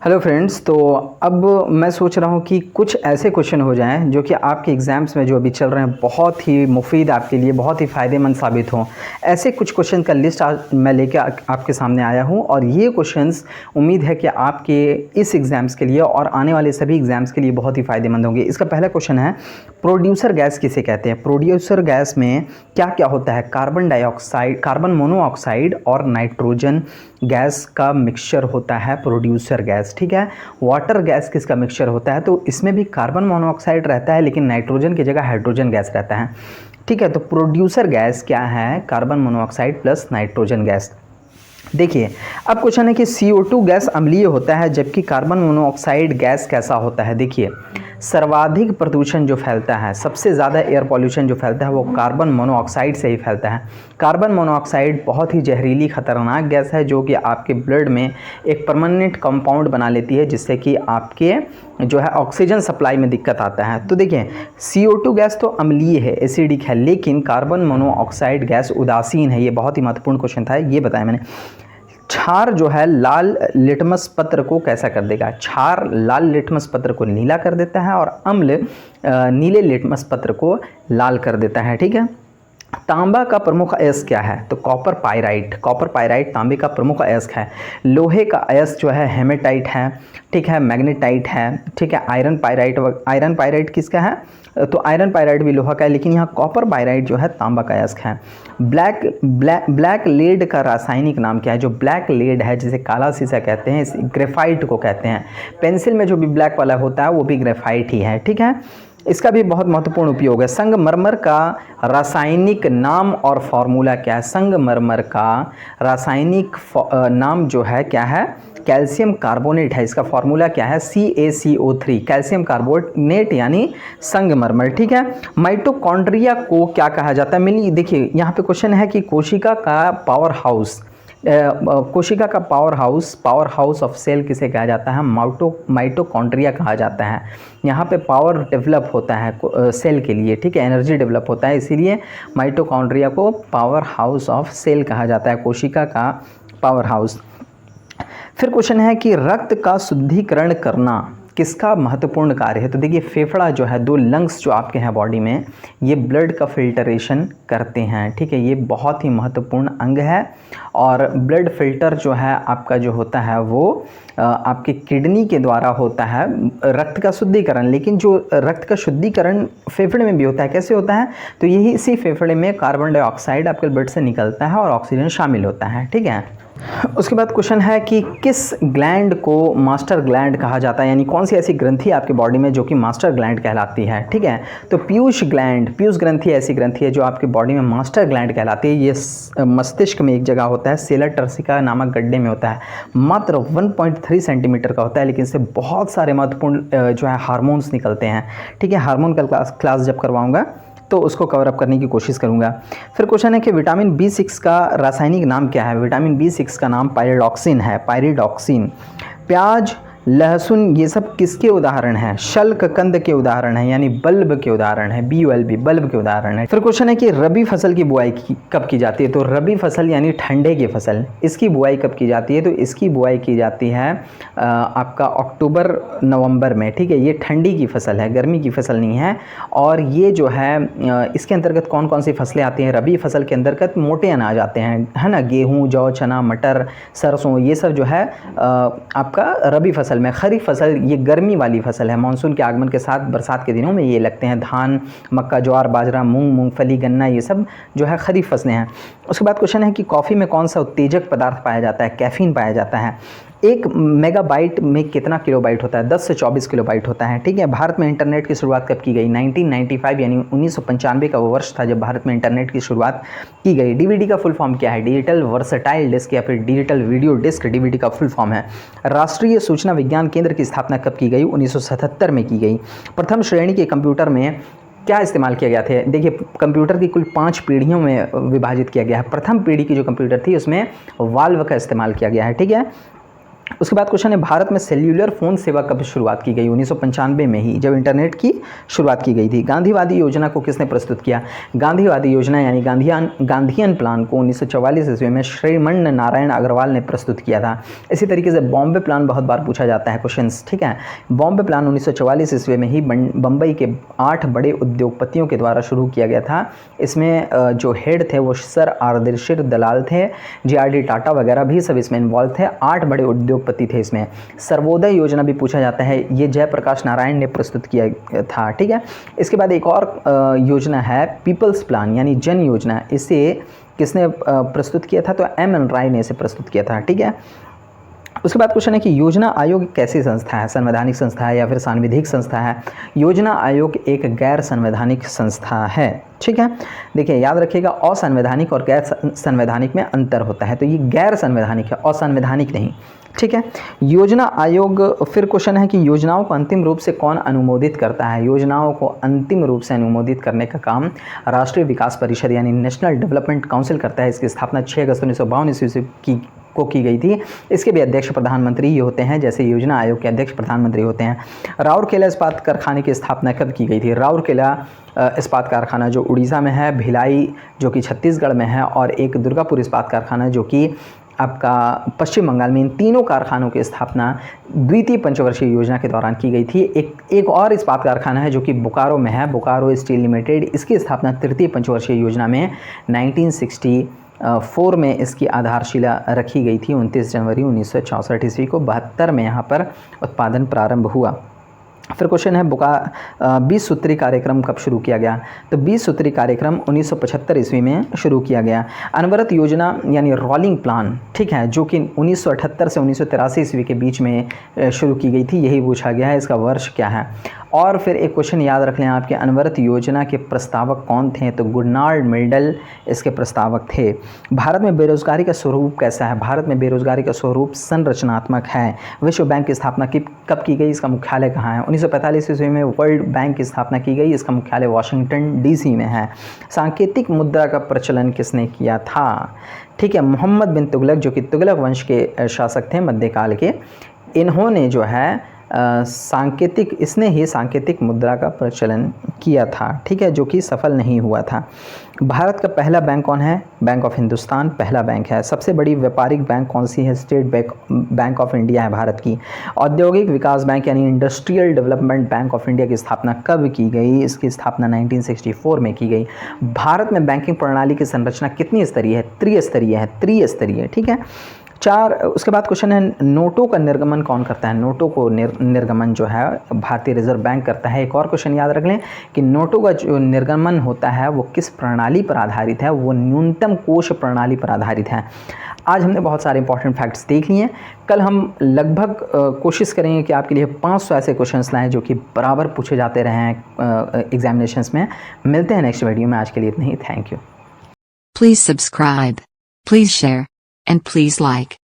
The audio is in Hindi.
Hello friends. तो अब मैं सोच रहा हूँ कि कुछ ऐसे क्वेश्चन हो जाएं जो कि आपके एग्ज़ाम्स में जो अभी चल रहे हैं बहुत ही मुफीद, आपके लिए बहुत ही फ़ायदेमंद साबित हों। ऐसे कुछ क्वेश्चन का लिस्ट आज मैं लेके आपके सामने आया हूँ और ये क्वेश्चंस उम्मीद है कि आपके इस एग्ज़ाम्स के लिए और आने वाले सभी एग्ज़ाम्स के लिए बहुत ही फ़ायदेमंद होंगे। इसका पहला क्वेश्चन है, प्रोड्यूसर गैस किसे कहते हैं? प्रोड्यूसर गैस में क्या क्या होता है? कार्बन डाइऑक्साइड, कार्बन मोनोऑक्साइड और नाइट्रोजन गैस का मिक्सचर होता है प्रोड्यूसर गैस। ठीक है। वाटर गैस किसका मिक्सचर होता है? तो इसमें भी कार्बन मोनोऑक्साइड रहता है लेकिन नाइट्रोजन की जगह हाइड्रोजन गैस रहता है। ठीक है। तो प्रोड्यूसर गैस क्या है? Carbon monoxide plus nitrogen gas. देखिए, अब क्वेश्चन है कि CO2 गैस अम्लीय होता है जबकि कार्बन मोनोऑक्साइड गैस कैसा होता है? देखिए, सर्वाधिक प्रदूषण जो फैलता है, सबसे ज़्यादा एयर पॉल्यूशन जो फैलता है वो कार्बन मोनोऑक्साइड से ही फैलता है। कार्बन मोनोऑक्साइड बहुत ही जहरीली खतरनाक गैस है जो कि आपके ब्लड में एक परमानेंट कंपाउंड बना लेती है जिससे कि आपके जो है ऑक्सीजन सप्लाई में दिक्कत आता है। तो देखिए, CO2 गैस तो अम्लीय है, एसिडिक है, लेकिन कार्बन मोनोऑक्साइड गैस उदासीन है। ये बहुत ही महत्वपूर्ण क्वेश्चन था, ये बताया मैंने। क्षार जो है लाल लिटमस पत्र को कैसा कर देगा? क्षार लाल लिटमस पत्र को नीला कर देता है और अम्ल नीले लिटमस पत्र को लाल कर देता है। ठीक है। तांबा का प्रमुख अयस्क क्या है? तो कॉपर पाइराइट। कॉपर पाइराइट तांबे का प्रमुख अयस्क है। लोहे का अयस्क जो है हेमेटाइट है। ठीक है। मैग्नेटाइट है। ठीक है। आयरन पाइराइट, आयरन पाइराइट किसका है? तो आयरन पाइराइट भी लोहा का है, लेकिन यहाँ कॉपर पाइराइट जो है तांबा का अयस्क है। ब्लैक लेड का रासायनिक नाम क्या है? जो ब्लैक लेड है, जिसे काला शीशा कहते हैं, इस ग्रेफाइट को कहते हैं। पेंसिल में जो भी ब्लैक वाला होता है वो भी ग्रेफाइट ही है। ठीक है। इसका भी बहुत महत्वपूर्ण उपयोग है। संगमरमर का रासायनिक नाम और फॉर्मूला क्या है? संगमरमर का रासायनिक नाम जो है क्या है? कैल्शियम कार्बोनेट है। इसका फॉर्मूला क्या है? CaCO3, कैल्शियम कार्बोनेट यानी संगमरमर। ठीक है। माइटोकॉन्ड्रिया को क्या कहा जाता है? मिली देखिए, यहाँ पे क्वेश्चन है कि कोशिका का पावर हाउस, कोशिका का पावर हाउस ऑफ सेल किसे कहा जाता है? माइटोकॉन्ड्रिया कहा जाता है। यहाँ पे पावर डेवलप होता है सेल के लिए। ठीक है। एनर्जी डेवलप होता है, इसीलिए माइटोकॉन्ड्रिया को पावर हाउस ऑफ सेल कहा जाता है, कोशिका का पावर हाउस। फिर क्वेश्चन है कि रक्त का शुद्धिकरण करना किसका महत्वपूर्ण कार्य है? तो देखिए, फेफड़ा जो है, दो लंग्स जो आपके हैं बॉडी में, ये ब्लड का फिल्टरेशन करते हैं। ठीक है। ये बहुत ही महत्वपूर्ण अंग है और ब्लड फिल्टर जो है आपका जो होता है वो आपके किडनी के द्वारा होता है, रक्त का शुद्धिकरण। लेकिन जो रक्त का शुद्धिकरण फेफड़े में भी होता है, कैसे होता है? तो यही इसी फेफड़े में कार्बन डाइऑक्साइड आपके ब्लड से निकलता है और ऑक्सीजन शामिल होता है। ठीक है। उसके बाद क्वेश्चन है कि किस ग्लैंड को मास्टर ग्लैंड कहा जाता है, यानी कौन सी ऐसी ग्रंथि आपके बॉडी में जो कि मास्टर ग्लैंड कहलाती है? ठीक है। तो पीयूष ग्रंथि ऐसी ग्रंथि है जो आपके बॉडी में मास्टर ग्लैंड कहलाती है। ये मस्तिष्क में एक जगह होता है, सेलर टर्सिका नामक गड्ढे में होता है। मात्र 1.3 सेंटीमीटर का होता है, लेकिन इससे बहुत सारे महत्वपूर्ण जो है हार्मोन्स निकलते हैं। ठीक है। हार्मोन का क्लास जब करवाऊंगा तो उसको कवर अप करने की कोशिश करूंगा। फिर क्वेश्चन है कि विटामिन B6 का रासायनिक नाम क्या है? विटामिन B6 का नाम पायरिडॉक्सिन है। पायरिडॉक्सिन। प्याज, लहसुन, ये सब किसके उदाहरण हैं? शल्ककंद के उदाहरण हैं, यानी बल्ब के उदाहरण है। BULB, बल्ब के उदाहरण है। फिर क्वेश्चन है कि रबी फसल की बुआई कब की जाती है? तो रबी फसल यानी ठंडे की फसल, इसकी बुआई कब की जाती है? तो इसकी बुआई की जाती है आपका अक्टूबर नवंबर में। ठीक है। ये ठंडी की फसल है, गर्मी की फसल नहीं है। और ये जो है इसके अंतर्गत कौन कौन सी फसलें आती हैं? रबी फसल के अंतर्गत मोटे अनाज आते हैं, है ना, गेहूँ, जौ, चना, मटर, सरसों, ये सब जो है आपका रबी फसल में। खरीफ फसल ये गर्मी वाली फसल है, मानसून के आगमन के साथ बरसात के दिनों में ये लगते हैं। धान, मक्का, ज्वार, बाजरा, मूंगफली, गन्ना, ये सब जो है खरीफ फसलें हैं। उसके बाद क्वेश्चन है कि कॉफ़ी में कौन सा उत्तेजक पदार्थ पाया जाता है? कैफीन पाया जाता है। 1 मेगाबाइट में कितना किलोबाइट होता है? 10 से 24 किलोबाइट होता है। ठीक है। भारत में इंटरनेट की शुरुआत कब की गई? 1995 यानी 1995 का वो वर्ष था जब भारत में इंटरनेट की शुरुआत की गई। DVD का फुल फॉर्म क्या है? डिजिटल वर्सटाइल डिस्क या फिर डिजिटल वीडियो डिस्क DVD का फुल फॉर्म है। राष्ट्रीय सूचना विज्ञान केंद्र की स्थापना कब की गई? 1977 में की गई। प्रथम श्रेणी के कंप्यूटर में क्या इस्तेमाल किया गया था? देखिए, कंप्यूटर की कुल 5 पीढ़ियों में विभाजित किया गया है। प्रथम पीढ़ी की जो कंप्यूटर थी उसमें वाल्व का इस्तेमाल किया गया है। ठीक है। उसके बाद क्वेश्चन है, भारत में सेल्यूलर फ़ोन सेवा कब शुरुआत की गई? 1995 में ही, जब इंटरनेट की शुरुआत की गई थी। गांधीवादी योजना को किसने प्रस्तुत किया? गांधीवादी योजना यानी गांधीयन प्लान को 1944 ईस्वी में श्रीमंड नारायण अग्रवाल ने प्रस्तुत किया था। इसी तरीके से बॉम्बे प्लान बहुत बार पूछा जाता है क्वेश्चंस, ठीक है। बॉम्बे प्लान 1944 ईस्वी में ही बम्बई के 8 बड़े उद्योगपतियों के द्वारा शुरू किया गया था। इसमें जो हेड थे वो सर आर्देशिर दलाल थे, JRD टाटा वगैरह भी सब इसमें इन्वॉल्व थे। 8 बड़े उद्योगपति थे इसमें। सर्वोदय योजना भी पूछा जाता है, ये जयप्रकाश नारायण ने प्रस्तुत किया था, ठीक है। इसके बाद एक और योजना है पीपल्स प्लान यानी जन योजना। इसे किसने प्रस्तुत किया था? तो MN राय ने इसे प्रस्तुत किया था, ठीक है। उसके बाद क्वेश्चन है कि योजना आयोग एक कैसी संस्था है? संवैधानिक संस्था है या फिर सांविधिक संस्था है? योजना आयोग एक गैर संवैधानिक संस्था है, ठीक है। देखिए याद रखिएगा, असंवैधानिक और गैर संवैधानिक में अंतर होता है। तो ये गैर संवैधानिक है, असंवैधानिक नहीं, ठीक है। योजना आयोग, फिर क्वेश्चन है कि योजनाओं को अंतिम रूप से कौन अनुमोदित करता है? योजनाओं को अंतिम रूप से अनुमोदित करने का काम राष्ट्रीय विकास परिषद यानी नेशनल डेवलपमेंट काउंसिल करता है। इसकी स्थापना 6 अगस्त 1952 ईस्वी की गई थी। इसके भी अध्यक्ष प्रधानमंत्री ही होते हैं, जैसे योजना आयोग के अध्यक्ष प्रधानमंत्री होते हैं। राउरकेला इस्पात कारखाने की स्थापना कब की गई थी? राउरकेला इस्पात कारखाना जो उड़ीसा में है, भिलाई जो कि छत्तीसगढ़ में है, और एक दुर्गापुर इस्पात कारखाना जो कि आपका पश्चिम बंगाल में, इन तीनों कारखानों की स्थापना द्वितीय पंचवर्षीय योजना के दौरान की गई थी। एक और इस्पात कारखाना है जो कि बोकारो में है, बोकारो स्टील लिमिटेड। इसकी स्थापना तृतीय पंचवर्षीय योजना में 1964 में इसकी आधारशिला रखी गई थी। 29 जनवरी 1964 ईस्वी को 72 में यहाँ पर उत्पादन प्रारंभ हुआ। फिर क्वेश्चन है 20 सूत्री कार्यक्रम कब शुरू किया गया? तो 20 सूत्री कार्यक्रम 1975 ईस्वी में शुरू किया गया। अनवरत योजना यानी रोलिंग प्लान, ठीक है, जो कि 1978 से 1983 ईस्वी के बीच में शुरू की गई थी, यही पूछा गया है। इसका वर्ष क्या है? और फिर एक क्वेश्चन याद रख लें आपके, अनवरत योजना के प्रस्तावक कौन थे? तो गुडनाल्ड मिल्डल इसके प्रस्तावक थे। भारत में बेरोजगारी का स्वरूप कैसा है? भारत में बेरोजगारी का स्वरूप संरचनात्मक है। विश्व बैंक की स्थापना कब की गई? इसका मुख्यालय कहाँ है? 1945 ईस्वी में वर्ल्ड बैंक की स्थापना की गई। इसका मुख्यालय वाशिंगटन DC में है। सांकेतिक मुद्रा का प्रचलन किसने किया था? ठीक है, मोहम्मद बिन तुगलक, जो कि तुगलक वंश के शासक थे मध्यकाल के। इन्होंने जो है इसने ही सांकेतिक मुद्रा का प्रचलन किया था, ठीक है, जो कि सफल नहीं हुआ था। भारत का पहला बैंक कौन है? बैंक ऑफ हिंदुस्तान पहला बैंक है। सबसे बड़ी व्यापारिक बैंक कौन सी है? स्टेट बैंक ऑफ इंडिया है भारत की। औद्योगिक विकास बैंक यानी industrial development bank of India की स्थापना कब की गई? इसकी स्थापना 1964 में की गई। भारत में बैंकिंग प्रणाली की संरचना कितनी स्तरीय है? त्रिस्तरीय, ठीक है। उसके बाद क्वेश्चन है, नोटों का निर्गमन कौन करता है? नोटों को निर्गमन जो है भारतीय रिजर्व बैंक करता है। एक और क्वेश्चन याद रख लें कि नोटों का जो निर्गमन होता है वो किस प्रणाली पर आधारित है? वो न्यूनतम कोष प्रणाली पर आधारित है। आज हमने बहुत सारे इंपॉर्टेंट फैक्ट्स देख लिए। कल हम लगभग कोशिश करेंगे कि आपके लिए 500 ऐसे क्वेश्चंस लाएं जो कि बराबर पूछे जाते रहे हैं एग्जामिनेशंस में। मिलते हैं नेक्स्ट वीडियो में, आज के लिए इतना ही। Thank you. Please subscribe, please share, and please like.